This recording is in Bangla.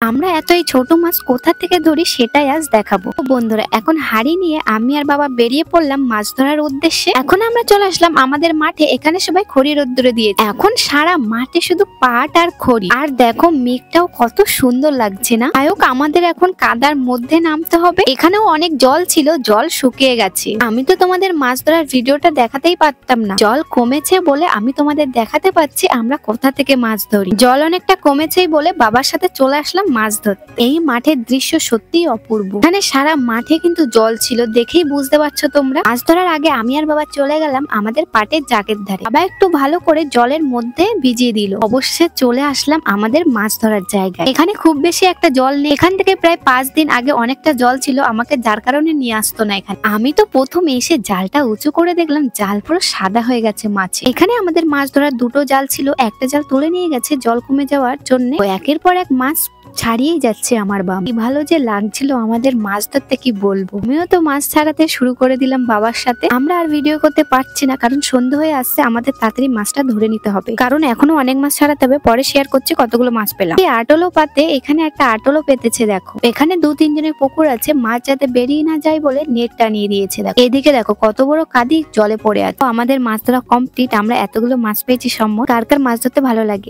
আমরা এত এই ছোট মাছ কোথা থেকে ধরি সেটাই আজ দেখাবো। বন্ধুরা এখন হাড়ি নিয়ে আমি আর বাবা বেরিয়ে পড়লাম মাছ ধরার উদ্দেশ্যে। এখন আমরা চলে আসলাম আমাদের মাঠে, এখানে সবাই খড়ি রোদ্দুরে দিয়েছে। এখন সারা মাঠে শুধু পাট আর খড়ি, আর দেখো মেঘটাও কত সুন্দর লাগছে না। আয়োক আমাদের এখন কাদার মধ্যে নামতে হবে। এখানেও অনেক জল ছিল, জল শুকিয়ে গেছে। আমি তো তোমাদের মাছ ধরার ভিডিওটা দেখাতেই পারতাম না, জল কমেছে বলে আমি তোমাদের দেখাতে পাচ্ছি আমরা কোথা থেকে মাছ ধরি। জল অনেকটা কমেছেই বলে বাবার সাথে চলে আসলাম মাছ ধরতে। এই মাঠের দৃশ্য সত্যিই অপূর্ব। এখানে সারা মাঠে কিন্তু জল ছিল, দেখেই বুঝতে পারছো তোমরা। মাছ ধরার আগে আমি আর বাবা চলে গেলাম আমাদের পাটের জাগের ধারে। বাবা একটু ভালো করে জলের মধ্যে ভিজিয়ে দিল। অবশ্যই চলে আসলাম আমাদের মাছ ধরার জায়গায়। এখানে খুব বেশি একটা জল নেই, এখান থেকে প্রায় 5 দিন আগে অনেকটা জল ছিল, আমাকে যার কারণে নিয়ে আসতো না এখানে। আমি তো প্রথম এসে জালটা উঁচু করে দেখলাম জাল পুরো সাদা হয়ে গেছে মাছে। এখানে আমাদের মাছ ধরার দুটো জাল ছিল, একটা জাল তুলে নিয়ে গেছে জল কমে যাওয়ার জন্য। একের পর এক মাছ ছাড়িয়েই যাচ্ছে আমার বাবা। কি ভালো যে লাগছিল আমাদের মাছ ধরতে, কি বলবো। আমিও তো মাছ ছাড়াতে শুরু করে দিলাম বাবার সাথে। আমরা আর ভিডিও করতে পারছি না কারণ সন্ধ্যা হয়ে আসছে, আমাদের তাড়াতাড়ি মাছটা ধরে নিতে হবে কারণ এখনো অনেক মাছ ছাড়াতে হবে। পরে শেয়ার করছি কতগুলো মাছ পেলাম। এই আটলো পাতে এখানে একটা আটলো পেতেছে দেখো। এখানে 2-3 জনের পুকুর আছে, মাছ যাতে বেরিয়ে না যায় বলে নেট টানিয়ে দিয়েছে দেখো। এদিকে দেখো কত বড় কাঁদি জলে পড়ে আছে। আমাদের মাছ ধরা কমপ্লিট। আমরা এতগুলো মাছ পেয়েছি সম্ভব। কার কার মাছ ধরতে ভালো লাগে।